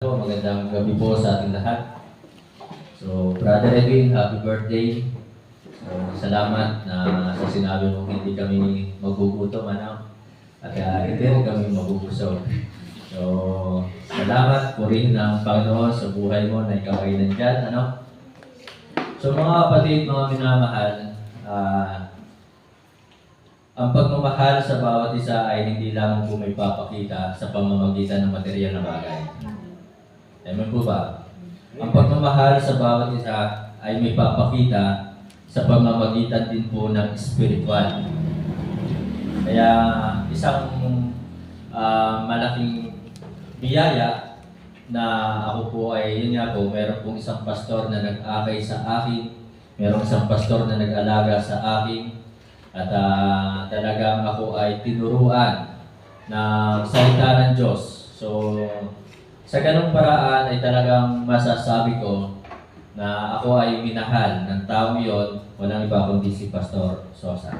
Magandang gabi po sa ating lahat. So, Brother Edwin, happy birthday. So, salamat na sa sinabi mo hindi kami magugutom, ano? At hindi rin kami mabubusog. So, salamat po rin ng Panginoon sa buhay mo na ikaw ay nandyan, ano? So, mga kapatid, mga minamahal, ang pagmamahal sa bawat isa ay hindi lamang po may papakita sa pamamagitan ng material na bagay. Amen po ba? Ang pagmamahal sa bawat isa ay may papakita sa pamamagitan din po ng spiritual. Kaya isang malaking biyaya na ako po ay, yun nga po, meron pong isang pastor na nag-akay sa akin, meron isang pastor na nag-alaga sa akin, at talagang ako ay tinuruan ng salita ng Diyos. So, sa ganung paraan ay talagang masasabi ko na ako ay minahal ng tao yon, walang iba kundi si Pastor Sosa.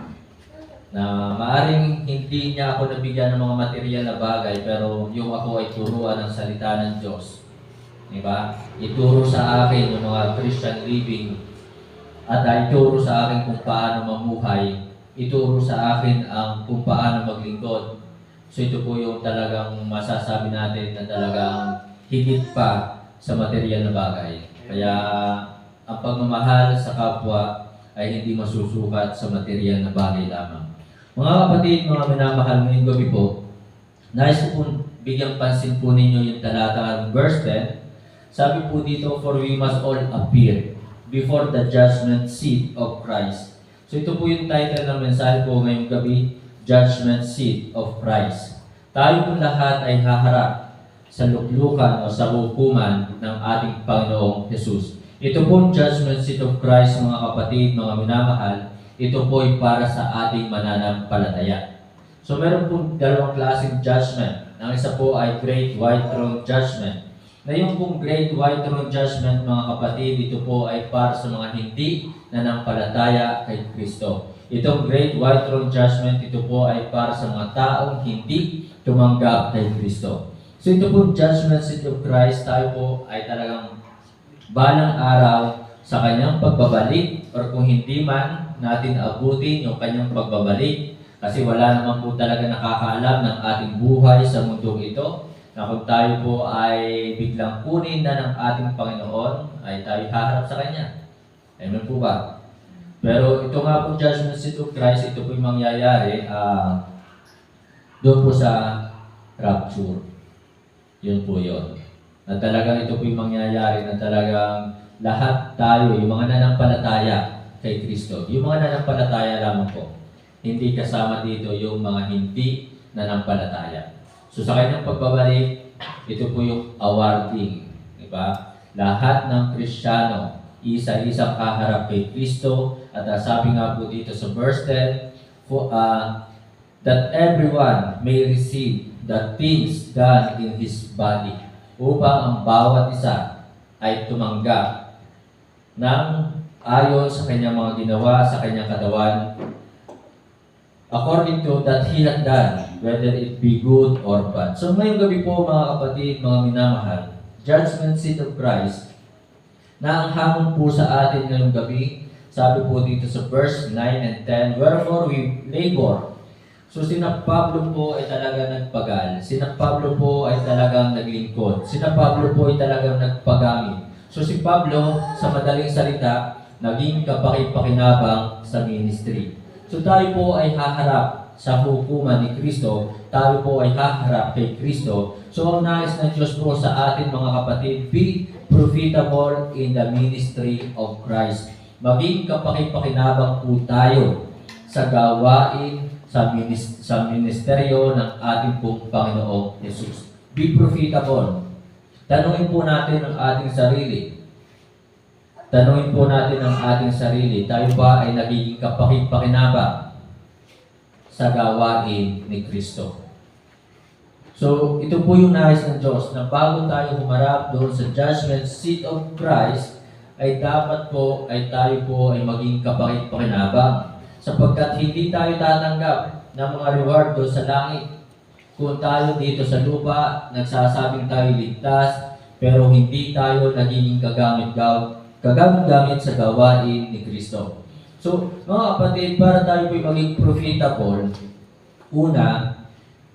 Na maaring hindi niya ako nabigyan ng mga material na bagay, pero yung ako ay turuan ng salita ng Diyos. Diba? Ituro sa akin yung mga Christian living at ituro sa akin kung paano mamuhay, ituro sa akin ang kung paano maglingkod. So ito po yung talagang masasabi natin na talagang higit pa sa material na bagay. Kaya ang pagmamahal sa kapwa ay hindi masusukat sa material na bagay lamang. Mga kapatid, mga minamahal, ngayong gabi po, nais ko po bigyang pansin po ninyo yung talata verse 10. Sabi po dito, for we must all appear before the judgment seat of Christ. So ito po yung title ng mensahe po ngayong gabi, Judgment Seat of Christ. Tayo po lahat ay haharap sa luklukan o sa hukuman ng ating Panginoong Jesus. Ito po ang Judgment Seat of Christ, mga kapatid, mga minamahal. Ito po ay para sa ating mananampalataya. So meron po dalawang klaseng judgment. Ang isa po ay Great White Throne Judgment. Na yung pong Great White Throne Judgment, mga kapatid, ito po ay para sa mga hindi nanampalataya kay Kristo. Itong Great White Throne Judgment, ito po ay para sa mga taong hindi tumanggap kay Kristo. So ito po Judgment Seat of Christ, tayo po ay talagang balang araw sa kanyang pagbabalik, or kung hindi man natin abutin yung kanyang pagbabalik, kasi wala naman po talaga nakakaalam ng ating buhay sa mundong ito, na kung tayo po ay biglang kunin na ng ating Panginoon, ay tayo haharap sa Kanya. Amen po ba? Pero ito nga po Judgment Seat of Christ, ito po yung mangyayari doon po sa rapture. Yun po yun. Na talagang ito po yung mangyayari, na talagang lahat tayo, yung mga nanampalataya kay Kristo, yung mga nanampalataya lamang po, hindi kasama dito yung mga hindi nanampalataya. So sa kanyang pagbabalik, ito po yung awarding. Diba? Lahat ng Kristiyano, isa-isang kaharap kay Kristo. At sabi nga po dito sa verse 10, that everyone may receive the things done in his body, upang ang bawat isa ay tumanggap ng ayon sa kanyang mga ginawa sa kanyang katawan, according to that he had done, whether it be good or bad. So ngayong gabi po, mga kapatid, mga minamahal, Judgment Seat of Christ, na ang hamon po sa atin ngayong gabi, sabi po dito sa verse 9 and 10, wherefore we labor. So sina Pablo po ay talagang nagpagal. Sina Pablo po ay talagang naglingkod. Sina Pablo po ay talagang nagpagamit. So si Pablo, sa madaling salita, naging kapaki-pakinabang sa ministry. So tayo po ay haharap sa hukuman ni Kristo. Tayo po ay haharap kay Kristo. So ang nais ng Diyos po sa atin, mga kapatid, be profitable in the ministry of Christ. Maging kapaki-pakinabang po tayo sa gawain, sa ministeryo ng ating pong Panginoong Jesus. Be profitable. Tanungin po natin ang ating sarili. Tanungin po natin ang ating sarili. Tayo ba ay nagiging kapaki-pakinabang sa gawain ni Kristo? So, ito po yung nais ng Diyos, na bago tayo humarap doon sa Judgment Seat of Christ, ay dapat po ay tayo po ay maging kapaki-pakinabang. Sapagkat hindi tayo tatanggap ng mga reward doon sa langit. Kung tayo dito sa lupa, nagsasabing tayo ligtas, pero hindi tayo nagiging kagamit sa gawain ni Kristo. So, mga kapatid, para tayo po'y maging profitable, una,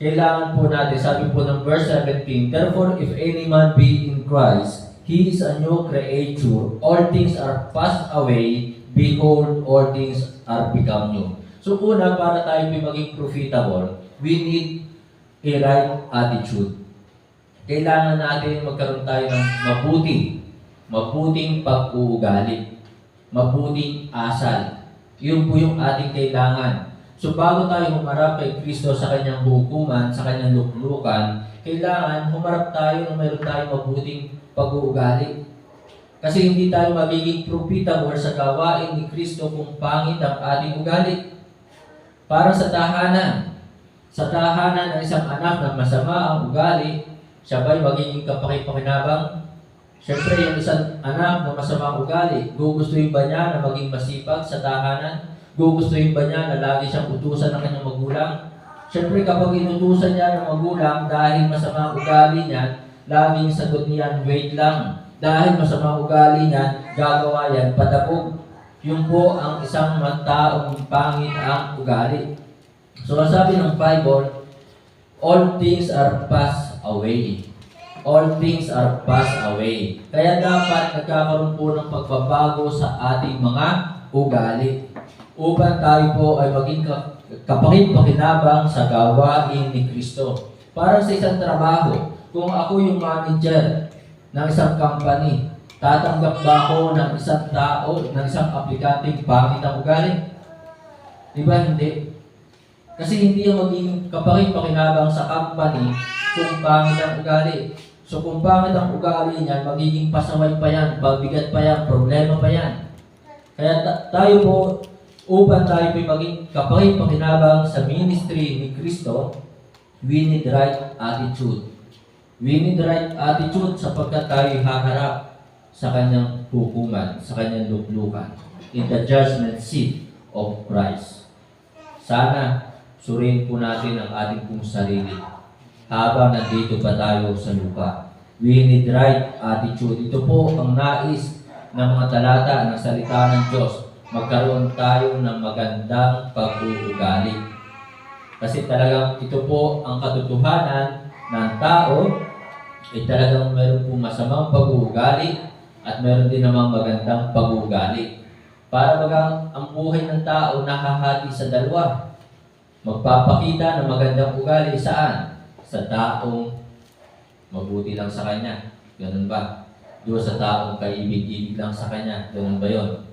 kailangan po natin, sabi po ng verse 17, therefore, if any man be in Christ, he is a new creature. All things are passed away. Behold, all things are become new. So, una, para tayo po'y maging profitable, we need a right attitude. Kailangan natin magkaroon tayo ng mabuting pag-uugali, mabuting asal. Yun po yung ating kailangan. So bago tayo humarap kay Kristo sa kanyang hukuman, sa kanyang luklukan, kailangan humarap tayo na mayroon tayong mabuting pag-uugali. Kasi hindi tayo magiging profitable sa gawain ni Kristo kung pangit ang ating ugali. Para sa tahanan ng isang anak na masama ang ugali, siya ba'y magiging kapaki-pakinabang? Siyempre, yung isang anak na masama ang ugali, gugustuhin ba niya na maging masipag sa tahanan? Gugustuhin ba niya na lagi siyang utusan ng kanyang magulang? Siyempre, kapag inutusan niya ng magulang dahil masama ang ugali niya, laging sagot niyan, wait lang. Dahil masama ang ugali niya, gagawa yan, padabog. Yun po ang isang taong pangit ang ugali. So, sabi ng Bible, all things are passed away. All things are passed away. Kaya dapat nagkakaroon po ng pagbabago sa ating mga ugali upang tayo po ay maging kapakit-pakinabang sa gawain ni Kristo. Para sa isang trabaho, kung ako yung manager ng isang company, tatanggap ba ako ng isang tao, ng isang aplikanteng pangit ang ugali? Diba hindi? Kasi hindi yung maging kapakit-pakinabang sa company kung pangit ang ugali. So kung pangit ang ugali niyan, magiging pasaway pa yan, pabigat pa yan, problema pa yan. Kaya tayo po, upang tayo po maging kapakit-pakinabang sa ministry ni Kristo, we need right attitude. We need right attitude sapagkat tayo haharap sa kanyang hukuman, sa kanyang luklukan, in the judgment seat of Christ. Sana suriin po natin ang ating pong sarili habang nandito pa tayo sa lupa. We need right attitude. Ito po ang nais ng mga talata ng salita ng Diyos. Magkaroon tayo ng magandang pag-uugali. Kasi talagang ito po ang katotohanan ng tao ay talagang meron pong masamang pag-uugali at meron din namang magandang pag-uugali. Para bagang ang buhay ng tao nakahati sa dalawa. Magpapakita ng magandang ugali saan? Sa taong mabuti lang sa kanya. Ganun ba? Doon sa taong kaibig-ibig lang sa kanya. Ganun ba yon?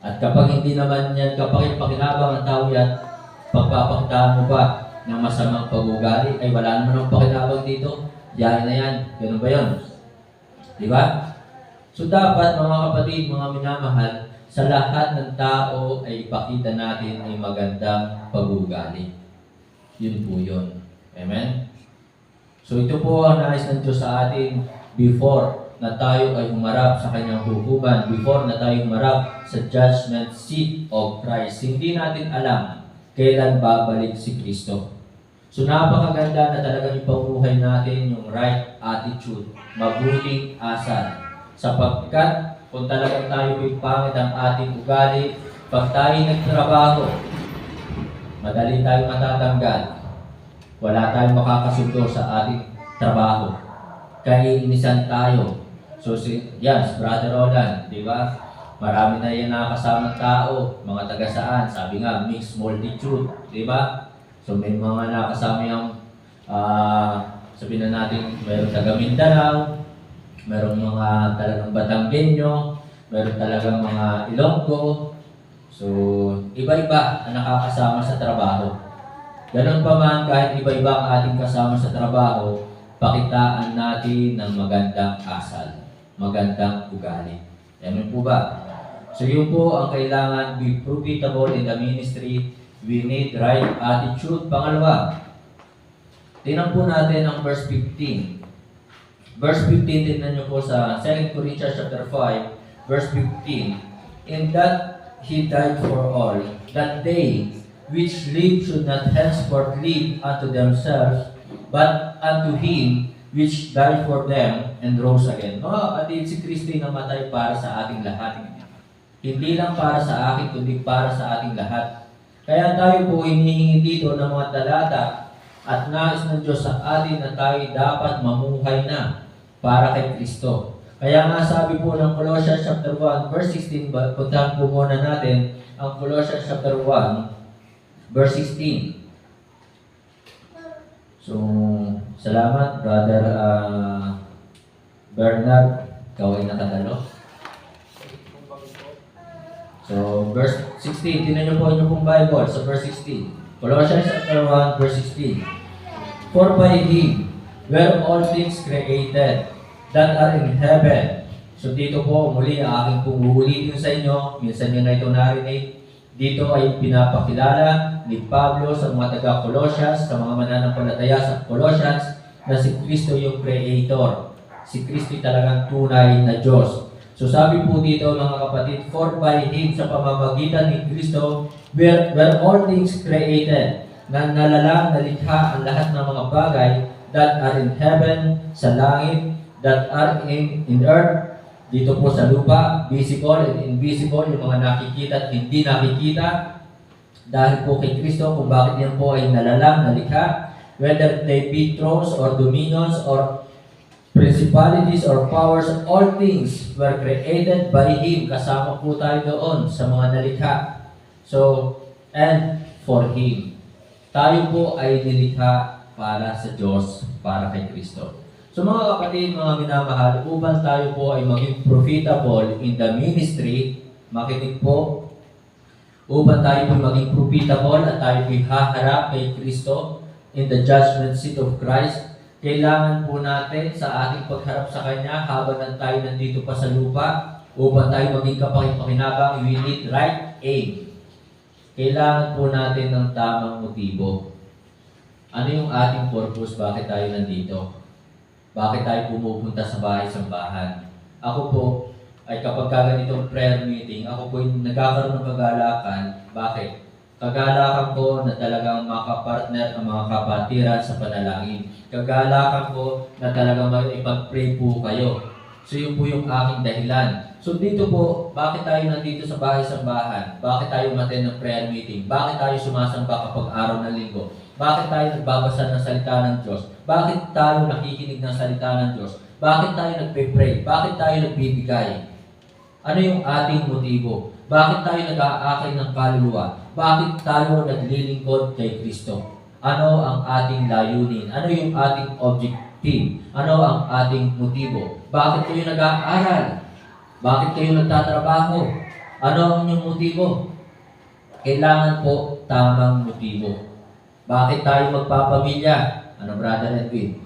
At kapag hindi naman yan kapakit-pakinabang ang tao yan, pagpapakitaan mo ba ng masamang pag-ugali, ay wala naman ang pakinabang dito. Yan na yan. Ganun ba yon? Di ba? So dapat mga kapatid, mga minamahal, sa lahat ng tao ay ipakita natin ay magandang pag-ugali. Yun po yun. Amen? So ito po ang nais ng Diyos sa atin before na tayo ay humarap sa kanyang hukuman, before na tayo humarap sa judgment seat of Christ. Hindi natin alam kailan babalik si Kristo. So napakaganda na talagang ipamuhay natin yung right attitude, mabuting asal. Sapagkat kung talagang tayo ay pangit ang ating ugali, pag tayo nagtrabaho, madali tayong matatanggal. Wala tayong makakasundo sa ating trabaho. Kaiinisan tayo. So, yes, Brother Roland, di ba? Marami na yan nakakasamang tao, mga taga saan, sabi nga, mixed multitude, di ba? So, may mga nakasama yung, sabihin na natin, mayroong taga Mindanao, mayroong mga talagang Batanggenyo, mayroong talagang mga Ilonggo. So, iba-iba ang nakakasama sa trabaho. Ganun pa man, kahit iba-iba ang ating kasama sa trabaho, pakitaan natin ng magandang asal, magandang ugali. Amen po ba? So yun po ang kailangan, be profitable in the ministry. We need right attitude. Pangalawa, tingnan po natin ang verse 15. Verse 15, tingnan nyo po sa 2 Corinthians chapter 5, verse 15. In that He died for all, that they which live should not henceforth live unto themselves, but unto Him which died for them and rose again. Mga kapatid, si Kristo ay namatay para sa ating lahat. Hindi lang para sa akin, kundi para sa ating lahat. Kaya tayo po hinihingi dito ng mga talata at nais ng Diyos sa atin na tayo dapat mamuhay na para kay Kristo. Kaya nga sabi po ng Colossians chapter 1 verse 16, puntahan po muna natin ang Colossians chapter 1 verse 16. So, salamat Brother Bernard, ikaw ay nakadalo. So, verse 16, tinan niyo po yung pong Bible sa verse 16. Colossians chapter 1 verse 16. For by Him were all things created that are in heaven. So dito po, muli ang aking pong uulitin sa inyo, minsan nyo na ito narinig. Dito ay pinapakilala ni Pablo sa mga taga-Colossians, sa mga mananampalataya sa Colossians, na si Kristo yung Creator. Si Kristo talagang tunay na Diyos. So sabi po dito mga kapatid, for by Him, sa pamamagitan ni Kristo, were all things created, na nalalang nalikha ang lahat ng mga bagay that are in heaven, sa langit, that are in earth, dito po sa lupa, visible and invisible, yung mga nakikita at hindi nakikita, dahil po kay Kristo, kung bakit yan po ay nalalang, nalikha, whether they be thrones or dominions or principalities or powers, all things were created by Him. Kasama po tayo doon sa mga nalikha. So, and for Him. Tayo po ay nilikha para sa Diyos, para kay Kristo. So mga kapatid, mga minamahal, upang tayo po ay maging profitable in the ministry, makinig po, upang tayo po maging profitable at tayo po haharap kay Kristo in the judgment seat of Christ, kailangan po natin sa ating pagharap sa Kanya habang tayo nandito pa sa lupa, upang tayo maging kapakipakinabang, we need right aim. Kailangan po natin ng tamang motibo. Ano yung ating purpose? Bakit tayo nandito? Bakit tayo pumupunta sa bahay-sambahan? Ako po, ay kapag ganitong prayer meeting, ako po yung nagkakaroon ng kagalakan. Bakit? Kagalakan ko na talagang makapartner ang mga kapatiran sa panalangin. Kagalakan ko na talagang ipag-pray po kayo. So yun po yung aking dahilan. So dito po, bakit tayo nandito sa bahay-sambahan? Bakit tayo umattend ng prayer meeting? Bakit tayo sumasamba kapag araw ng linggo? Bakit tayo nagbabasa ng salita ng Diyos? Bakit tayo nakikinig ng salita ng Diyos? Bakit tayo nagpe-pray? Bakit tayo nagbibigay? Ano yung ating motibo? Bakit tayo nag-aakay ng kaluluwa? Bakit tayo naglilingkod kay Kristo? Ano ang ating layunin? Ano yung ating objective? Ano ang ating motibo? Bakit kayo nag-aaral? Bakit kayo nagtatrabaho? Ano ang inyong motibo? Kailangan po tamang motibo. Bakit tayo magpapamilya? Ano, Brother Edwin?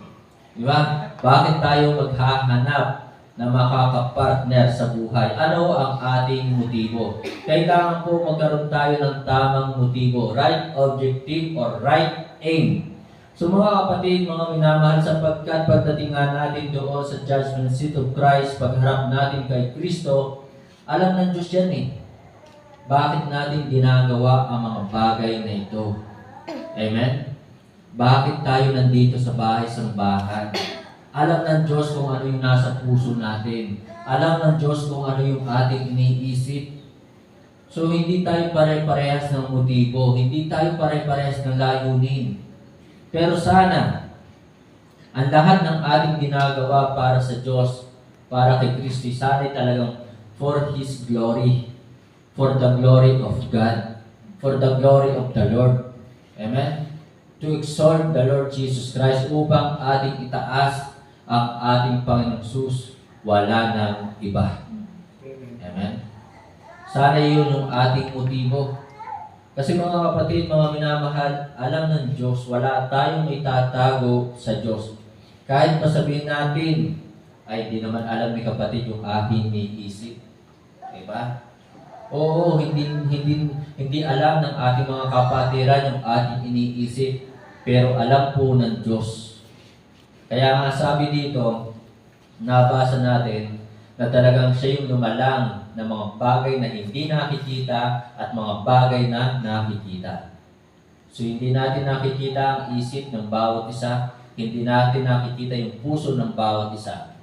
Di ba? Bakit tayo maghahanap na makakapartner sa buhay? Ano ang ating motibo? Kailangan po magkaroon tayo ng tamang motibo. Right objective or right aim. So mga kapatid, mga minamahal, sapagkat pagdating natin doon sa judgment seat of Christ, pagharap natin kay Kristo, alam ng Diyos yan eh. Bakit natin ginagawa ang mga bagay na ito? Amen? Bakit tayo nandito sa bahay-sambahan? Alam ng Diyos kung ano yung nasa puso natin. Alam ng Diyos kung ano yung ating iniisip. So hindi tayo pare-parehas ng motibo. Hindi tayo pare-parehas ng layunin. Pero sana, ang lahat ng ating ginagawa para sa Diyos, para kay Kristo, sana talagang for His glory. For the glory of God. For the glory of the Lord. Amen? To exalt the Lord Jesus Christ upang ating itaas ang ating Panginoong Sus, wala nang iba. Amen? Sana yun yung ating motibo. Kasi mga kapatid, mga minamahal, alam ng Diyos, wala tayong itatago sa Diyos. Kahit pasabihin natin, ay di naman alam ni kapatid yung ating iniisip. Diba? Oo, hindi alam ng ating mga kapatiran yung ating iniisip, pero alam po ng Diyos. Kaya nga sabi dito, nabasa natin na talagang siya yung lumalang ng mga bagay na hindi nakikita at mga bagay na nakikita. So hindi natin nakikita ang isip ng bawat isa, Hindi natin nakikita yung puso ng bawat isa.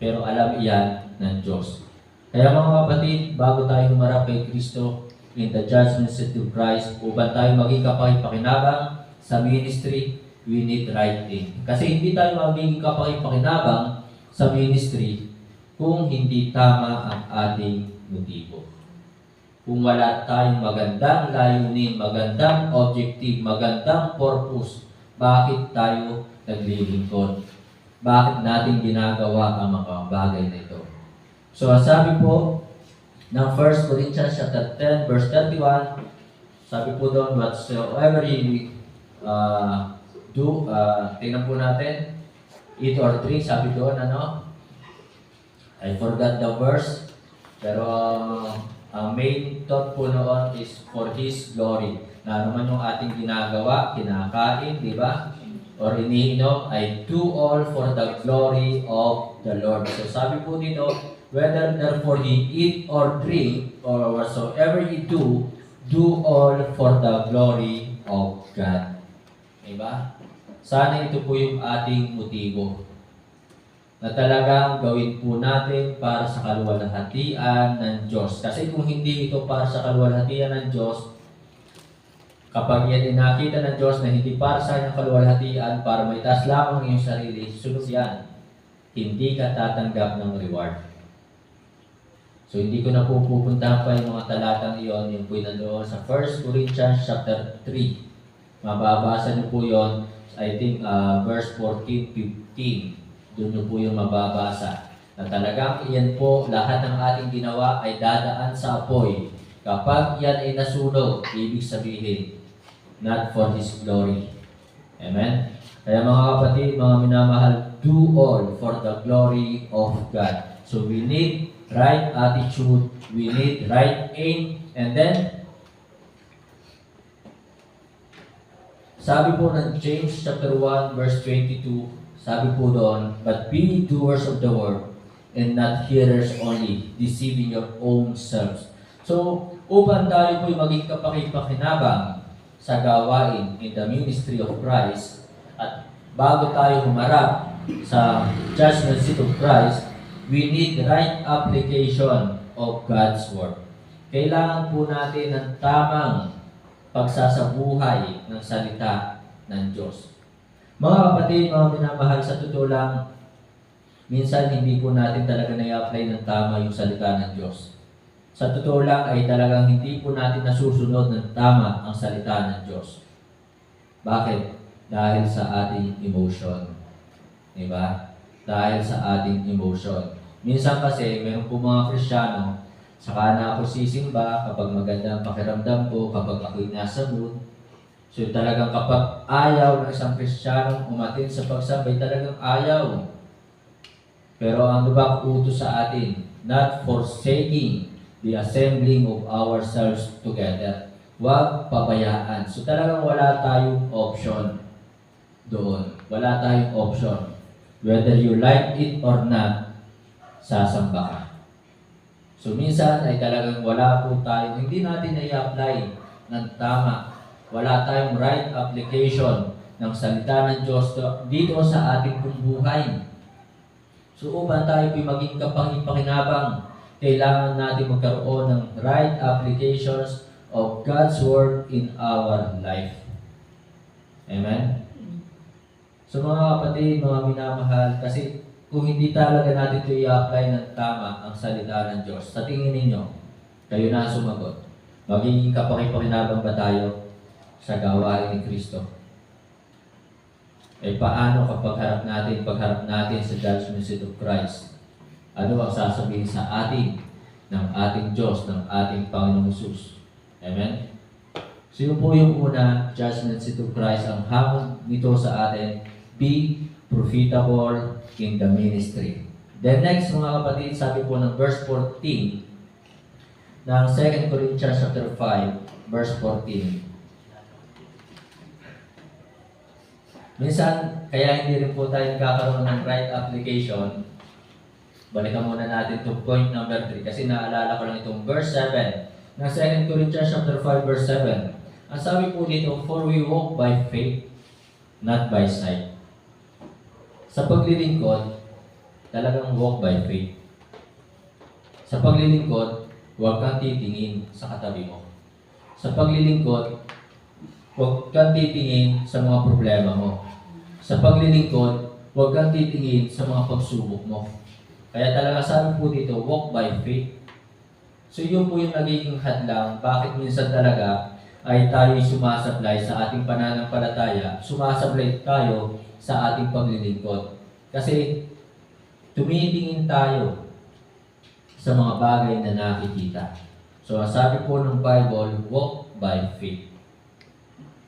Pero alam iyan ng Diyos. Kaya mga kapatid, bago tayo humarap kay Kristo in the judgment seat of Christ, upang tayo maging kapakipakinabang sa ministry, we need right thing. Kasi hindi tayo magiging kapakipakinabang sa ministry kung hindi tama ang ating motibo. Kung wala tayong magandang layunin, magandang objective, magandang purpose, bakit tayo naglilingkod? Bakit natin ginagawa ang mga bagay na ito? So, sabi po ng 1 Corinthians chapter 10, verse 31, sabi po doon, whatsoever you do, tingnan po natin, eat or drink, sabi doon, I forgot the verse, pero ang main thought po noon is for His glory. Na naman yung ating ginagawa, kinakain, di ba? Or iniinom, I do all for the glory of the Lord. So sabi po dito, whether therefore ye eat or drink, or whatsoever ye do all for the glory of God. Diba? Sana ito po yung ating motibo. Na talagang gawin po natin para sa kaluwalhatian ng Diyos. Kasi kung hindi ito para sa kaluwalhatian ng Diyos, kapag yan nakita ng Diyos na hindi para sa kanyang kaluwalhatian, para maitaas lamang ang iyong sarili, sunod yan, hindi ka tatanggap ng reward. So hindi ko na po pupuntahan pa yung mga talatang iyon, yung po nandoon sa 1 Corinthians chapter 3. Mababasa niyo po yon, I think verse 14-15. Doon nyo po yung mababasa. Na talagang iyan po, lahat ng ating ginawa ay dadaan sa apoy. Kapag yan ay nasunog, ibig sabihin, not for His glory. Amen? Kaya mga kapatid, mga minamahal, do all for the glory of God. So we need right attitude, we need right aim, and then, sabi po ng James chapter 1, verse 22, sabi po doon, but be doers of the word, and not hearers only, deceiving your own selves. So, upang tayo po'y maging kapakipakinabang sa gawain in the ministry of Christ, at bago tayo humarap sa judgment seat of Christ, we need right application of God's word. Kailangan po natin ng tamang pagsasabuhay ng salita ng Diyos. Mga kapatid, mga minamahal, sa totoo lang, minsan hindi po natin talaga na-apply ng tama yung salita ng Diyos. Sa totoo lang ay talagang hindi po natin nasusunod ng tama ang salita ng Diyos. Bakit? Dahil sa ating emotion. Diba? Dahil sa ating emotion. Minsan kasi, meron po mga Kristiyano, saka na ako sisimba kapag maganda ang pakiramdam ko, kapag ako'y nasa mood. So talagang kapag ayaw ng isang Kristiyano umatin sa pagsambay, talagang ayaw. Pero ang lubak utos sa atin, not forsaking the assembling of ourselves together. Huwag pabayaan. So talagang wala tayong option doon. Wala tayong option. Whether you like it or not, sasamba ka. So minsan ay talagang wala po tayo, hindi natin na-i-apply ng tama. Wala tayong right application ng salita ng Diyos dito sa ating buhay. So upang tayo maging kapakipakinabang, kailangan natin magkaroon ng right applications of God's Word in our life. Amen? So mga kapatid, mga minamahal, kasi kung hindi talaga natin ito i-apply ng tama ang salita ng Diyos, sa tingin ninyo, kayo na sumagot. Magiging kapakipakinabang ba tayo sa gawain ni Kristo? Eh paano kapag pagharap natin sa judgment seat of Christ? Ano ang sasabihin sa atin ng ating Diyos, ng ating Panginoong Hesus? Amen? Sino po yung una, judgment seat of Christ, ang hamon nito sa atin, be profitable in the ministry. Then next mga kapatid, sabi po ng verse 14 ng 2 Corinthians chapter 5, verse 14. Minsan, kaya hindi rin po tayo nagkakaroon ng right application. Balikan muna natin itong point number 3 kasi naalala ko lang itong verse 7 ng 2 Corinthians chapter 5 verse 7. Ang sabi po dito, for we walk by faith, not by sight. Sa paglilingkod, talagang walk by faith. Sa paglilingkod, huwag kang titingin sa katabi mo. Sa paglilingkod, huwag kang titingin sa mga problema mo. Sa paglilingkod, huwag kang titingin sa mga pagsubok mo. Kaya talaga sabi po dito, walk by faith. So yun po yung nagiging hadlang, bakit minsan talaga ay tayo sumasablay sa ating pananampalataya, sumasablay tayo sa ating paglilingkod. Kasi tumitingin tayo sa mga bagay na nakikita. So sabi po ng Bible, walk by faith.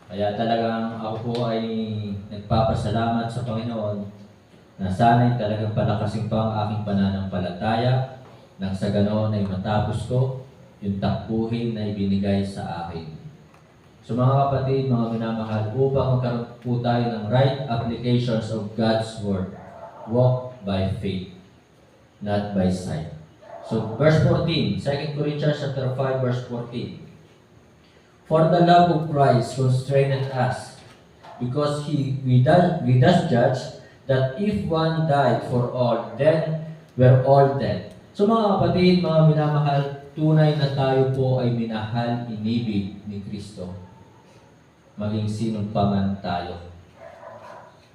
Kaya talagang ako po ay nagpapasalamat sa Panginoon na sana'y talagang palakasin pa ang aking pananampalataya nang sa ganoon ay matapos ko yung takbuhin na ibinigay sa akin. So mga kapatid, mga minamahal, upang magkaroon po tayo ng right applications of God's Word, walk by faith, not by sight. So verse 14, 2 Corinthians chapter 5, verse 14. For the love of Christ constraineth us, because we thus judge that if one died for all, then we're all dead. So mga kapatid, mga minamahal, tunay na tayo po ay minahal, inibig ni Kristo. Maging sinong paman tayo.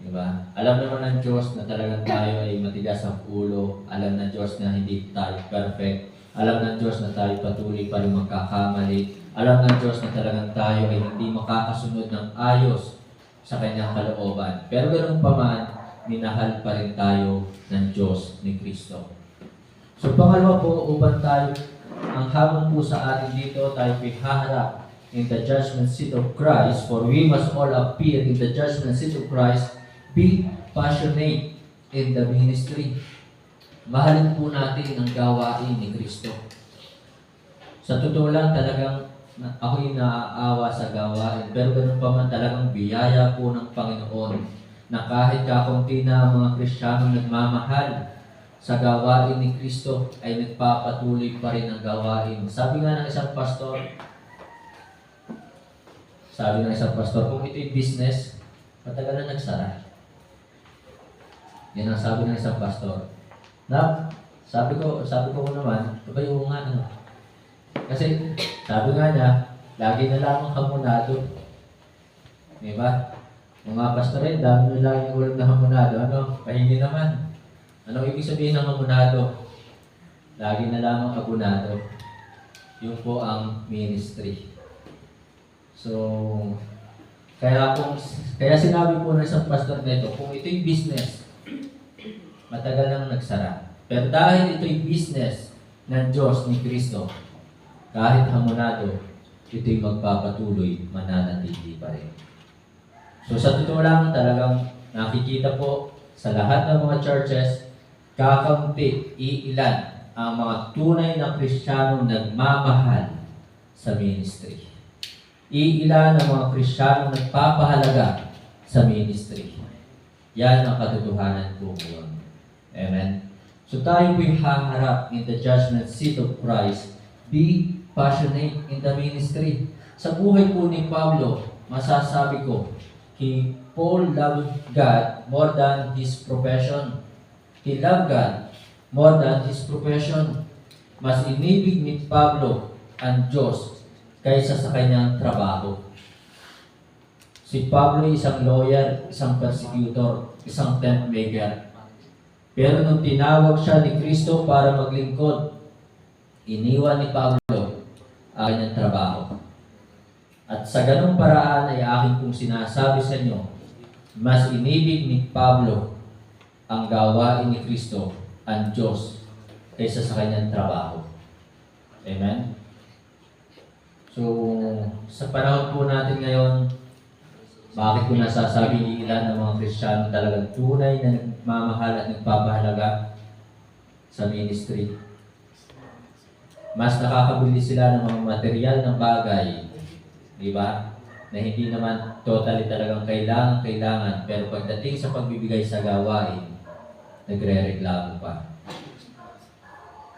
Diba? Alam naman ng Diyos na talagang tayo ay matigas ang ulo. Alam ng Diyos na hindi tayo perfect. Alam ng Diyos na tayo patuloy pa rin magkakamali. Alam ng Diyos na talagang tayo ay hindi makakasunod ng ayos sa kanyang kalooban. Pero ganoon pa man, minahal pa rin tayo ng Diyos ni Kristo. So pangalawa po, upang tayo, ang hamon po sa atin dito, tayo haharap in the judgment seat of Christ, for we must all appear in the judgment seat of Christ, be passionate in the ministry. Mahalin po natin ang gawain ni Kristo. Sa totoo lang, talagang ako'y naaawa sa gawain, pero ganun pa man talagang biyaya po ng Panginoon na kahit kakunti na ang mga Kristiyanong nagmamahal sa gawain ni Kristo ay nagpapatuloy pa rin ang gawain. Sabi ng isang pastor, kung ito'y business, matagal na nagsara. Yan ang sabi ng isang pastor. Sabi ko naman, kabayo nga ano. Kasi sabi nga niya, lagi na lamang hamonado. Diba? Mga pastorin, dami na lang yung ulam na hamonado. Ano? Pahingi naman. Ano ibig sabihin ng hamonado? Lagi na lamang abonado. Yun po ang ministry. So, kaya sinabi po ng isang pastor nito, kung ito'y business, matagal nang nagsara. Pero dahil ito'y business ng Diyos ni Kristo, kahit hamonado, ito'y magpapatuloy, mananatili pa rin. So sa totoo lang, talagang nakikita po sa lahat ng mga churches, kakaunti, iilan ang mga tunay na Kristiyanong nagmamahal sa ministry. Iilan ang mga Kristiyanong nagpapahalaga sa ministry. Yan ang katotohanan po ngayon. Amen? So tayo po'y haharap in the judgment seat of Christ. Be passionate in the ministry. Sa buhay po ni Pablo, masasabi ko, Paul loved God more than his profession. He loved God more than his profession. Mas inibig ni Pablo ang Diyos kaysa sa kanyang trabaho. Si Pablo ay isang lawyer, isang persecutor, isang tent maker. Pero nung tinawag siya ni Kristo para maglingkod, iniwan ni Pablo ang kanyang trabaho. At sa ganung paraan ay aking kong sinasabi sa inyo, mas inibig ni Pablo ang gawain ni Kristo, ang Diyos, kaysa sa kanyang trabaho. Amen? So, sa panahon po natin ngayon, bakit ko nasasabi ilan ng mga Kristiyano talagang tunay na nagmamahal at nagpapahalaga sa ministry? Mas nakakabili sila ng mga material ng bagay, di ba? Na hindi naman totally talagang kailangan, pero pagdating sa pagbibigay sa gawain, nagre-reklamo pa.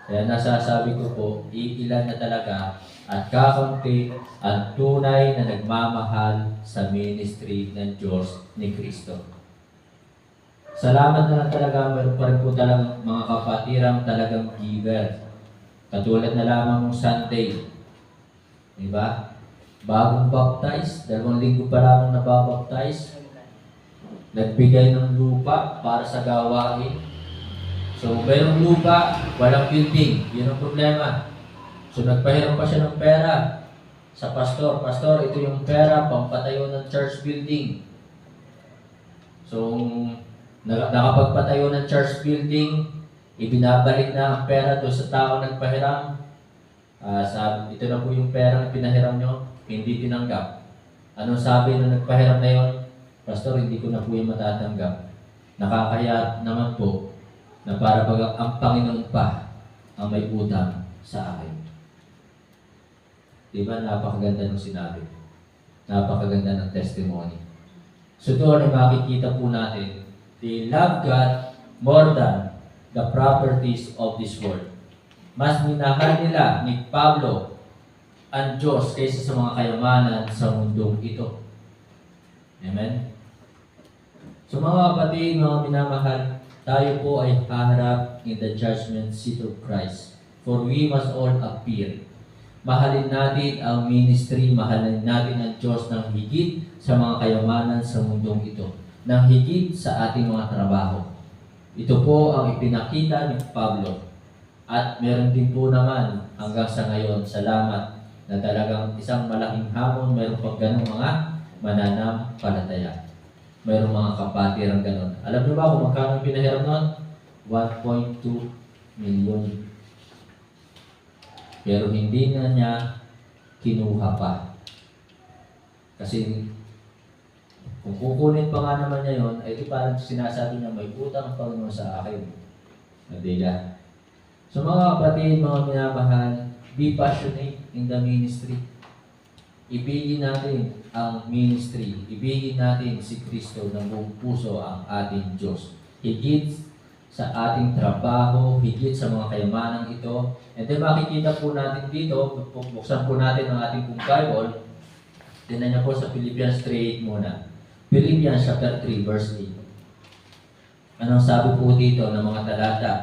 Kaya nasasabi ko po, iilan na talaga at kakaunti ang tunay na nagmamahal sa ministry ng Diyos ni Kristo. Salamat na lang talaga, meron pa rin po talagang mga kapatirang talagang giver. Katulad na lamang ng Sunday. Diba? Bagong baptize, 2 linggo pa lamang nababaptize. Nagbigay ng lupa para sa gawain. So, mayroong lupa, walang building. Yun ang problema. So, nagpahiram pa siya ng pera sa pastor. Pastor, ito yung pera, pampatayo ng church building. So, nakapagpatayo ng church building, ibinabalik na ang pera doon sa tao nagpahiram. Sabi, ito na po yung pera na pinahiram nyo, hindi tinanggap. Anong sabi nung nagpahiram na yon? Pastor, hindi ko na po yung matatanggap. Nakakaya naman po na para pag ang Panginoon pa ang may utang sa akin. Diba? Napakaganda ng sinabi. Napakaganda ng testimony. So doon ay makikita po natin, they love God more than the properties of this world. Mas minahal nila ni Pablo ang Diyos kaysa sa mga kayamanan sa mundong ito. Amen? So mga kapatid, mga minamahal, tayo po ay haharap in the judgment seat of Christ. For we must all appear. Mahalin natin ang ministry, mahalin natin ang Diyos ng higit sa mga kayamanan sa mundong ito, ng higit sa ating mga trabaho. Ito po ang ipinakita ni Pablo. At meron din po naman hanggang sa ngayon, salamat na talagang isang malaking hamon, meron pang ganong mga mananampalataya. Mayroong mga kapatirang ganon. Alam niyo ba kung magkano pinahiram nun? 1.2 million. Pero hindi na niya kinuha pa. Kasi kung kukunin pa nga naman niya yun, ay parang sinasabi niya, may utang ang Panginoon sa akin. Nadila. So mga kapatid, mga minamahal, be passionate in the ministry. Ibigin natin ang ministry. Ibigin natin si Kristo ng buong puso ang ating Diyos. Higit sa ating trabaho, higit sa mga kayamanang ito. And then makikita po natin dito, buksan po natin ang ating pong Bible. Tingnan niyo po sa Philippians 3:8 muna. Philippians chapter 3 verse 8. Anong sabi po dito ng mga talata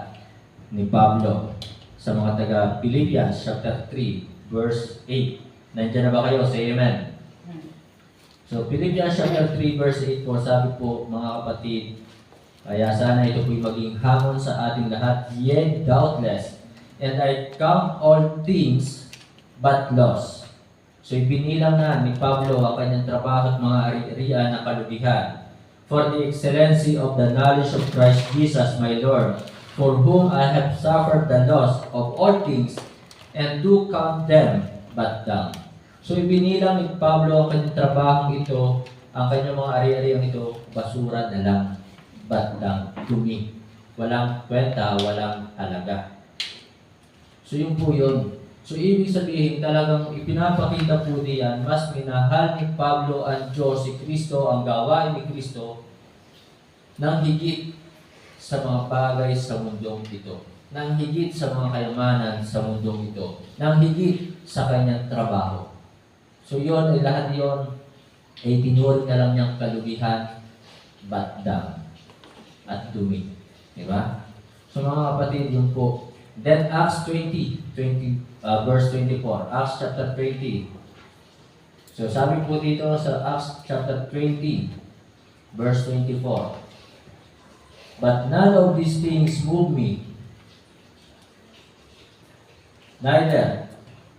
ni Pablo sa mga taga Philippians chapter 3 verse 8? Nandiyan na ba kayo? Say amen. So, Philippians chapter 3 verse 8 po, sabi po mga kapatid, kaya sana ito po'y maging hamon sa ating lahat, yet doubtless, and I count all things but loss. So, ibinilang na ni Pablo ang kanyang trabaho at mga ari-arian na kalubihan. For the excellency of the knowledge of Christ Jesus my Lord, for whom I have suffered the loss of all things, and do count them but dung. So ibinilang ni Pablo ang kanyang trabaho ito, ang kanyang mga ari-ariang ito, basura na lang, but dung, dumi. Walang kwenta, walang halaga. So yun po yun. So ibig sabihin talagang ipinapakita po diyan, mas minahal ni Pablo ang Diyos, si Kristo, ang gawain ni Kristo, nang higit sa mga bagay sa mundong ito. Nang higit sa mga kayamanan sa mundong ito. Nang higit sa kanyang trabaho. So yun, ay lahat yun, ay tinuring na lang niyang kalugihan, batdang, at dumi. Diba? So mga kapatid, yun po. Then Acts 20 verse 24. Acts chapter 20. So sabi po dito sa Acts chapter 20, verse 24. But none of these things move me, neither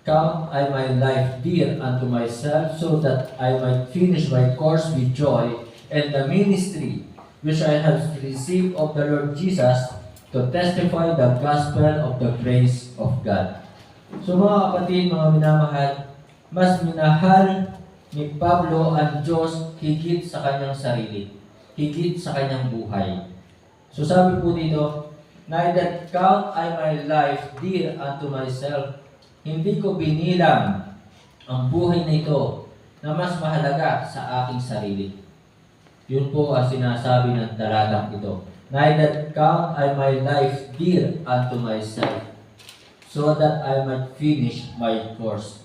count I my life dear unto myself, so that I might finish my course with joy, and the ministry which I have received of the Lord Jesus, to testify the gospel of the grace of God. So mga kapatid, mga minamahal, mas minahal ni Pablo ang Diyos higit sa kanyang sarili, higit sa kanyang buhay. So sabi po dito, neither count I my life dear unto myself. Hindi ko binilang ang buhay na ito na mas mahalaga sa aking sarili. Yun po ang sinasabi ng talatang ito. Neither count I my life dear unto myself, so that I might finish my course.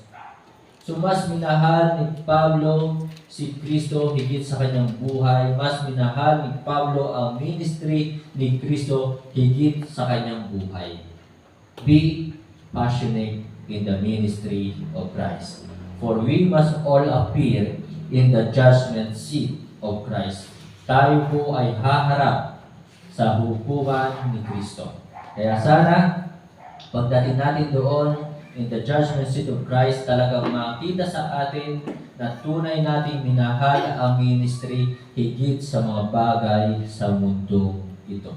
So mas minahal ni Pablo si Kristo higit sa kanyang buhay. Mas minahal ni Pablo ang ministry ni Kristo higit sa kanyang buhay. Be passionate in the ministry of Christ. For we must all appear in the judgment seat of Christ. Tayo po ay haharap sa hukuman ni Kristo. Kaya sana, pagdating natin doon, in the judgment seat of Christ, talagang makita sa atin na tunay nating minahal ang ministry higit sa mga bagay sa mundo ito.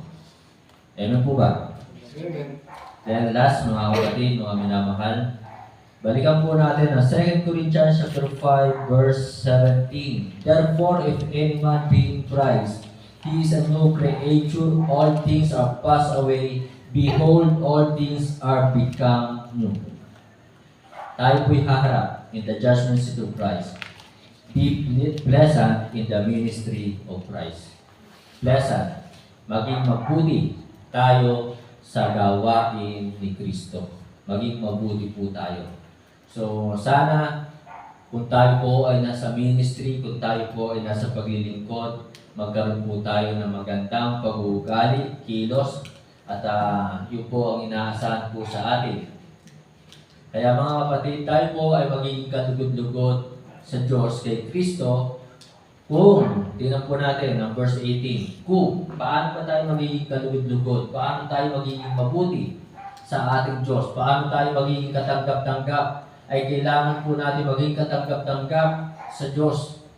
Amen po ba? Amen. Then last, mga kapatid, mga minamahal, balikan po natin ang 2 Corinthians chapter 5, verse 17. Therefore, if any man be in Christ, he is a new creature, all things are passed away, behold, all things are become new. Tayo po'y haharap in the judgment seat of Christ. Be pleasant in the ministry of Christ. Pleasant, maging mabuti tayo sa gawain ni Kristo. Maging mabuti po tayo. So, sana, kung tayo po ay nasa ministry, kung tayo po ay nasa paglilingkod, magkaroon po tayo ng magandang pag-uugali, kilos, at yun po ang inaasahan po sa atin. Kaya mga kapatid, tayo po ay magiging kalugod-lugod sa Diyos kay Kristo kung, tingnan po natin ang verse 18, kung paano ba tayo magiging kalugod-lugod, paano tayo magiging mabuti sa ating Diyos, paano tayo magiging katanggap-tanggap, ay kailangan po natin maging katanggap-tanggap sa Diyos.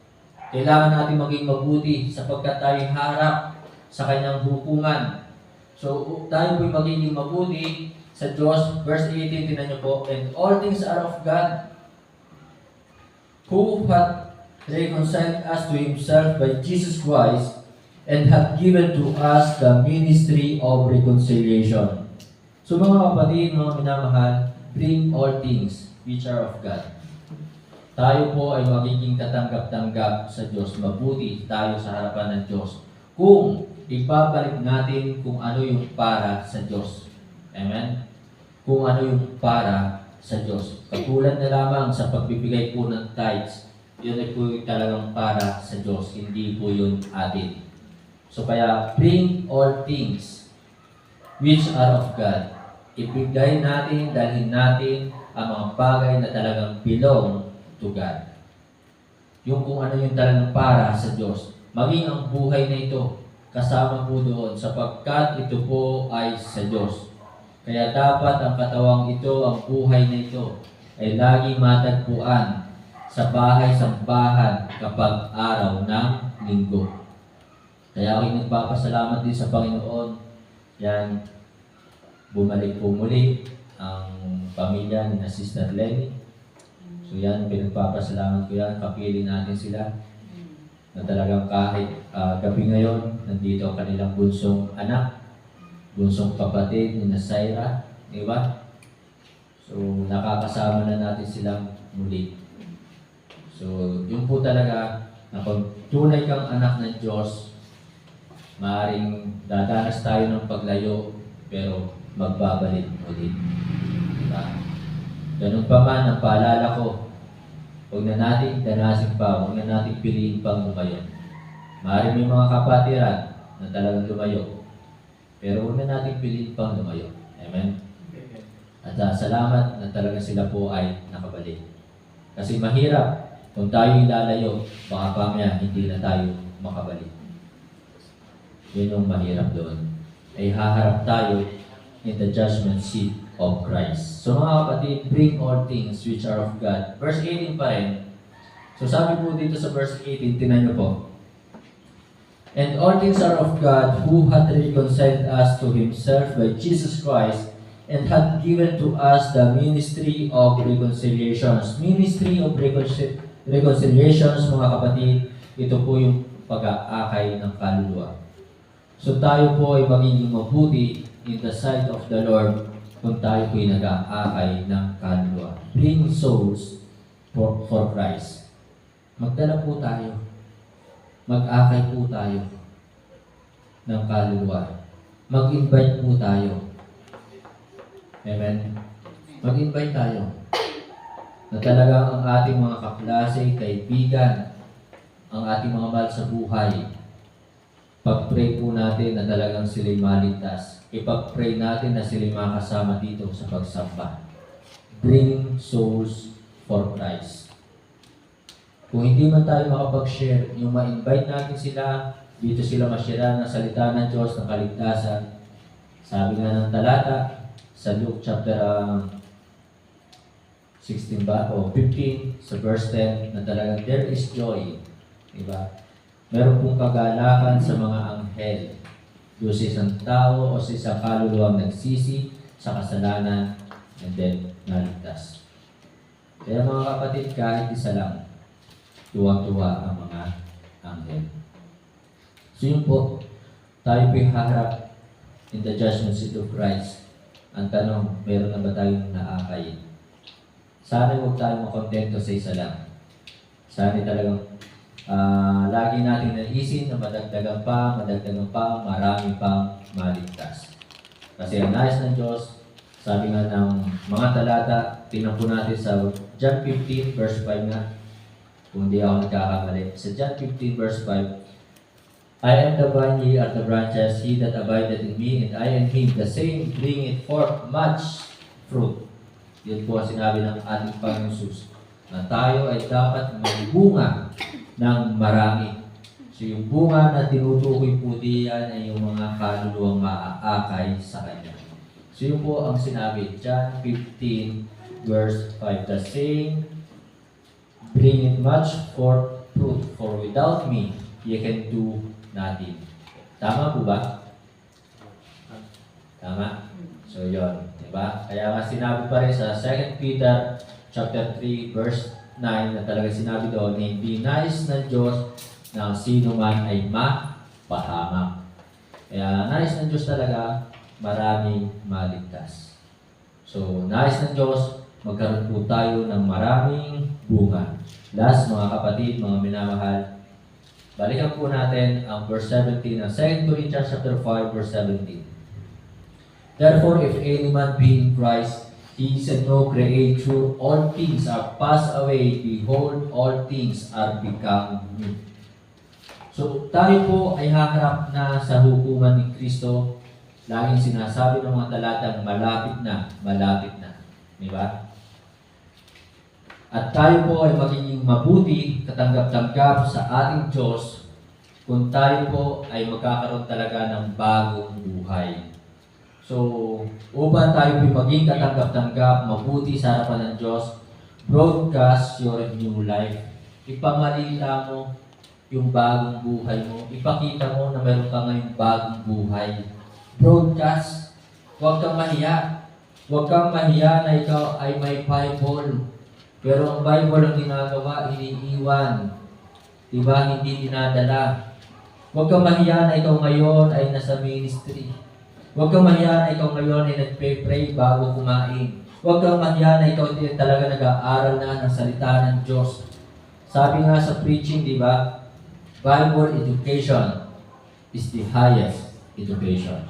Kailangan natin maging mabuti sapagkat tayo harap sa Kanyang hukuman. So, tayo po'y magiging mabuti sa Diyos. Verse 18, tingnan niyo po, and all things are of God, who hath reconciled us to Himself by Jesus Christ, and hath given to us the ministry of reconciliation. So mga kapatid, mga minamahal, bring all things which are of God. Tayo po ay magiging katanggap-tanggap sa Diyos. Mabuti tayo sa harapan ng Diyos kung ibabalik natin kung ano yung para sa Diyos. Amen? Kung ano yung para sa Diyos. Katulad na lamang sa pagbibigay po ng tithes, yun ay po talagang para sa Diyos, hindi po yun atin. So kaya, bring all things which are of God. Ibigay natin, dalhin natin ang mga bagay na talagang belong to God. Yung kung ano yung talagang para sa Diyos. Maging ang buhay na ito, kasama po doon, sapagkat ito po ay sa Diyos. Kaya dapat ang katawang ito, ang buhay na ito, ay lagi matagpuan sa bahay-sambahan kapag araw ng linggo. Kaya ako'y nagpapasalamat din sa Panginoon. Yan, bumalik po muli ang pamilya ni Sister Lenny. So yan, pinagpapasalamat ko yan. Kapiling natin sila na talagang kahit gabi ngayon, nandito ang kanilang bunsong anak, bunsong kapatid ni Nasaira, di ba? So, nakakasama na natin silang muli. So, yun po talaga, na kung tunay kang anak ng Diyos, maaaring dadanas tayo ng paglayo, pero magbabalik muli. Diba? Ganun pa man, ang paalala ko, huwag na natin danasin pa, huwag na natin piliin pang lumayo. Maaaring may mga kapatiran na talagang lumayo, pero huwag na natin piliin pang lumayo. Amen? At salamat na talaga sila po ay nakabalik. Kasi mahirap kung tayo ilalayo, baka pamaya hindi na tayo makabalik. Yun yung mahirap doon. Ay haharap tayo in the judgment seat of Christ. So mga kapatid, bring all things which are of God. Verse 18 pa rin. So sabi po dito sa verse 18, tinan nyo po. And all things are of God, who hath reconciled us to Himself by Jesus Christ, and hath given to us the ministry of reconciliations. Ministry of reconciliations, mga kapatid, ito po yung pag-aakay ng kaluluwa. So tayo po ay magiging mabuti in the sight of the Lord kung tayo po ay nag-aakay ng kaluluwa. Bring souls for Christ. Magdala po tayo. Mag-akay po tayo ng kaluluwa. Mag-invite po tayo. Amen? Mag-invite tayo. na talagang ang ating mga kaklase, kaibigan, ang ating mga mahal sa buhay, pag-pray po natin na talagang sila'y maligtas. Ipag-pray natin na sila'y makasama dito sa pagsamba. Bring souls for Christ. Kung hindi man tayo makapag-share, yung ma-invite natin sila, dito sila ma-share ng salita ng Diyos, ng kaligtasan. Sabi nga ng talata sa Luke chapter 16 ba? O 15 sa verse 10 na talagang there is joy. Diba? Meron pong kagalakan sa mga anghel. Doon sa isang tao o sa isang kaluluwang nagsisi sa kasalanan and then naligtas. Kaya mga kapatid, kahit isa lang, tuwang-tuwa ang mga anghel. So yun po, tayo po'y haharap in the judgment seat of Christ. Ang tanong, meron na ba tayong naakay? Sana huwag tayong makontento sa isa lang. Sana talagang lagi natin naisin na madagdagan pa, marami pang maligtas. Kasi ang nais ng Diyos, sabi nga ng mga talata, tingnan po natin sa John 15 verse 5 nga, kung hindi ako nagkakamali. Sa John 15 verse 5, I am the vine, ye are the branches, he that abideth in me, and I in him, the same bringeth forth much fruit. Yan po ang sinabi ng ating Panginoon Jesus, na tayo ay dapat magbunga ng marami. So yung bunga na tinutukoy po diyan ay yung mga kaluluwang maaakay sa Kanya. So yun po ang sinabi, John 15 verse 5, the same bringeth much forth fruit, for without me ye can do nothing. Tama po ba? Tama? So yun, diba? Kaya nga sinabi pa rin sa 2 Peter chapter 3 verse 9 na talaga sinabi doon, hindi nais ng Diyos na sino man ay mapahamak. Kaya nais ng Diyos talaga maraming maligtas. So nais ng Diyos magkaroon po tayo ng maraming bunga. Last mga kapatid, mga minamahal, balikan po natin ang verse 17 ng 2 Corinthians chapter 5 verse 17. Therefore, if any man be in Christ, he is a new creature. All things are passed away. Behold, all things are become new. So, tayo po ay haharap na sa hukuman ni Kristo. Laging sinasabi ng mga talatang malapit na, malapit na. Di ba? At tayo po ay magiging mabuti, katanggap-tanggap sa ating Diyos kung tayo po ay magkakaroon talaga ng bagong buhay. So, upang tayo maging katanggap-tanggap, mabuti sa harapan ng Diyos, broadcast your new life. Ipamalita mo yung bagong buhay mo. Ipakita mo na meron ka ngayong bagong buhay. Broadcast. Huwag kang mahiya. Huwag kang mahiya na ikaw ay may Bible. Pero ang Bible ang ginagawa, iniiwan. Diba? Hindi dinadala. Huwag kang mahiya na ikaw ngayon ay nasa ministry. Huwag kang mahiya na ikaw ngayon ay nagpray-pray bago kumain. Huwag kang mahiya na ikaw din talaga nag-aaral na ng salita ng Diyos. Sabi nga sa preaching, di ba? Bible education is the highest education.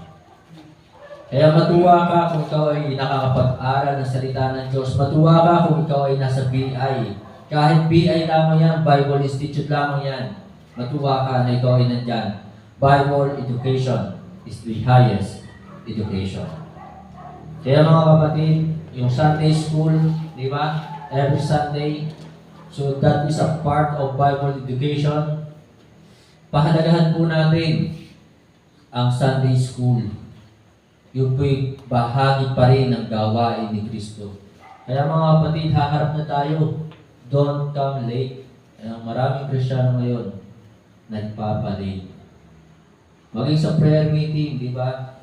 Kaya matuwa ka kung ikaw ay nakakapag-aral ng salita ng Diyos. Matuwa ka kung ikaw ay nasa BI. Kahit BI lamang yan, Bible Institute lamang yan. Matuwa ka na ikaw ay nandyan. Bible education is the highest education. Kaya mga kapatid, yung Sunday school, di ba? Every Sunday. So that is a part of Bible education. Pahalagahan po natin ang Sunday school. Yung po'y bahagi pa rin ng gawain ni Kristo. Kaya mga kapatid, haharap na tayo. Don't come late. Kaya maraming Kristiyano ngayon, nagpapalate. Maging sa prayer meeting, di ba?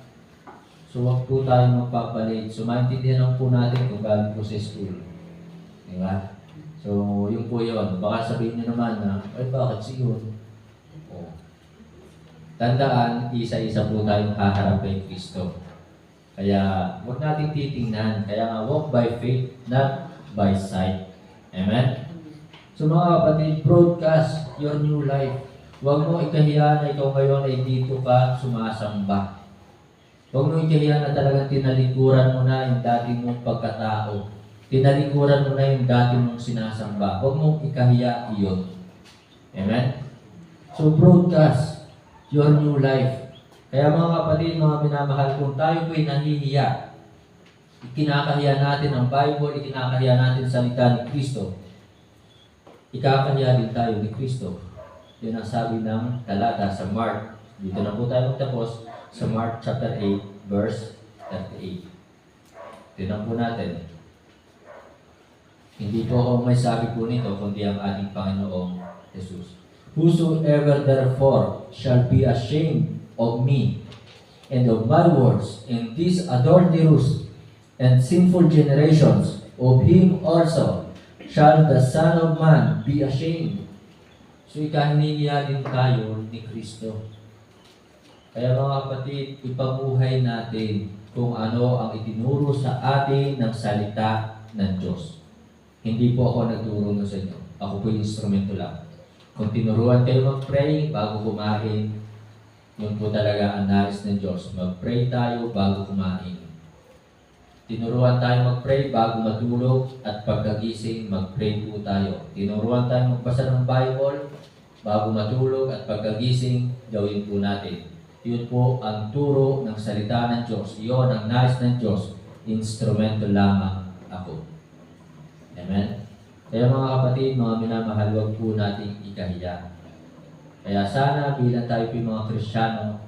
So, wag po tayo magpapalate. So, maintindihan lang po natin kung galing po sa school. Di ba? So, yun po yun. Baka sabihin nyo naman na, ay, bakit siyon? O. Tandaan, isa-isa po tayong haharap kay Kristo. Kaya, huwag natin titingnan. Kaya nga, walk by faith, not by sight. Amen? So, mga kapatid, broadcast your new life. Huwag mo ikahiya na ikaw ngayon ay dito ka sumasamba. Huwag mo ikahiya na talagang tinalikuran mo na yung dati mong pagkatao. Tinalikuran mo na yung dati mong sinasamba. Huwag mong ikahiya iyon. Amen? So broadcast your new life. Kaya mga kapatid, mga minamahal, kung tayo po'y nahihiya, ikinakahiya natin ang Bible, ikinakahiya natin salita ni Kristo, ikakahiya din tayo ni Kristo. Yun ang sabi ng talata sa Mark. Dito na po tayo magtapos sa Mark chapter 8, verse 38. Tignan po natin. Hindi po ako may sabi po nito, kundi ang ating Panginoong Jesus. Whosoever therefore shall be ashamed of me and of my words in these adulterous and sinful generations, of him also shall the Son of Man be ashamed. So ikahiniya din tayo ni Kristo. Kaya mga kapatid, ipamuhay natin kung ano ang itinuro sa atin ng salita ng Diyos. Hindi po ako nagturo sa inyo. Ako po yung instrumento lang. Kung tinuruan kayo mag-pray bago kumain, yun po talaga ang nais ng Diyos. Mag-pray tayo bago kumain. Tinuruan tayo mag-pray bago matulog at pagkagising, mag-pray po tayo. Tinuruan tayo magbasa ng Bible bago matulog at pagkagising, gawin po natin. Yun po ang turo ng salita ng Diyos. Yun ang nais ng Diyos. Instrumento lamang ako. Amen? Kaya mga kapatid, mga minamahal, huwag po nating ikahiya. Kaya sana bilang tayo po mga Kristiyano,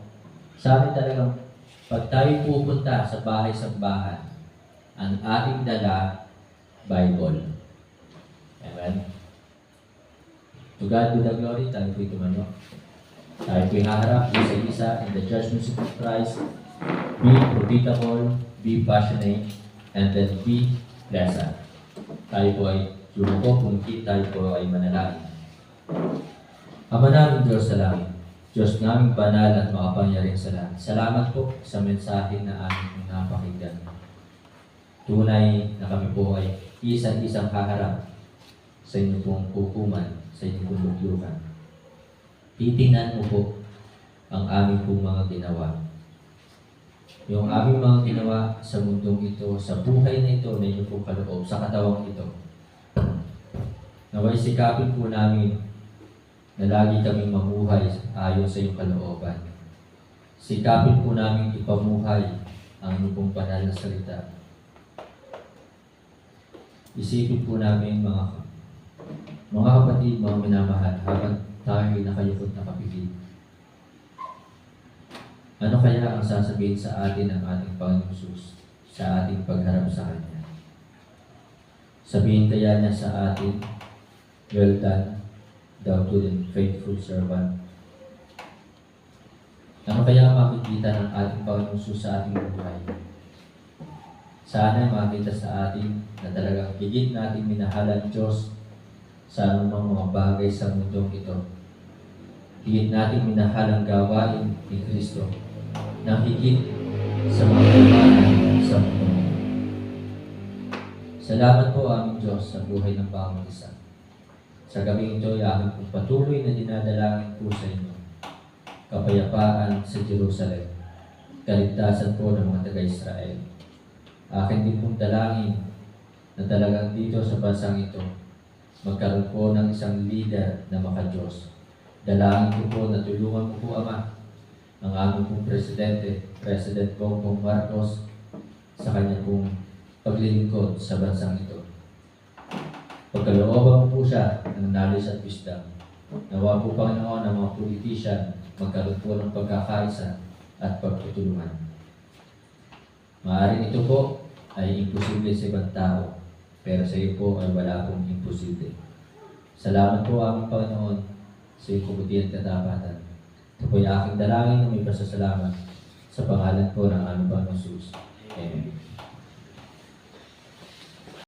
sa amin talagang pag tayo pupunta sa bahay-sambahan, ang ating dala, Bible. Amen? To God be the glory, tayo po'y tumano. Tayo po'y haharap isa-isa in the judgment seat of Christ. Be profitable, be passionate, and then be pleasant. Tayo po ay yumuko, pungkit, tayo po ay manalangin. Ama namin Diyos sa langit, Diyos naming banal at makapangyarihan sa lahat. Salamat po sa mensahe na aming napakinggan. Tunay na kami po ay isang-isang haharap sa inyong pong hukuman, sa inyong pong luglukan. Titingnan mo po ang aming pong mga ginawa. Yung aming mga ginawa sa mundong ito, sa buhay na ito na inyong pong kaloob, sa katawang ito. Naway sikapin po namin na lagi kaming mamuhay ayon sa iyong kalooban. Sikapin po namin ipamuhay ang inyong pong banal na salita. Isipin po namin mga kapatid, mga minamahal, habang tayo'y nakayukot na kapilit. Ano kaya ang sasabihin sa atin ng ating Panginoon Jesus sa ating pagharap sa Kanya? Sabihin kaya niya sa atin, well done, thou good and faithful servant. Ano kaya makikita ng ating Panginoon Jesus sa ating buhay? Sana makita sa atin na talagang higit natin minahal ang Diyos sa anumang mga bagay sa mundong ito. Higit natin minahal ang gawain ni Kristo na higit sa mga kailangan sa mundo. Salamat po aming Diyos sa buhay ng bawat isa. Sa gabing ito, aking pong patuloy na dinadalangin po sa inyo. Kapayapaan sa Jerusalem. Kaligtasan po ng mga taga-Israel. Akin din pong dalangin na talagang dito sa bansang ito, magkaroon po ng isang leader na maka-Diyos. Dalangin ko po na tulungan mo po, Ama, ang aming pong Presidente, President Bongbong Marcos, sa kanya pong paglilingkod sa bansang ito. Pagkalooban mo po siya ng knowledge at wisdom. Nawa po, Panginoon, ng mga politician magkaroon po ng pagkakaisa at pagtutulungan. Maaaring ito po ay imposible sa ibang tao, pero sa iyo po ay wala pong imposible. Salamat po aming Panginoon sa iyong kabutihan at katapatan. Ito po yung aking dalangin na may pasasalamat sa pangalan po ng aming Panginoon Jesus. Amen.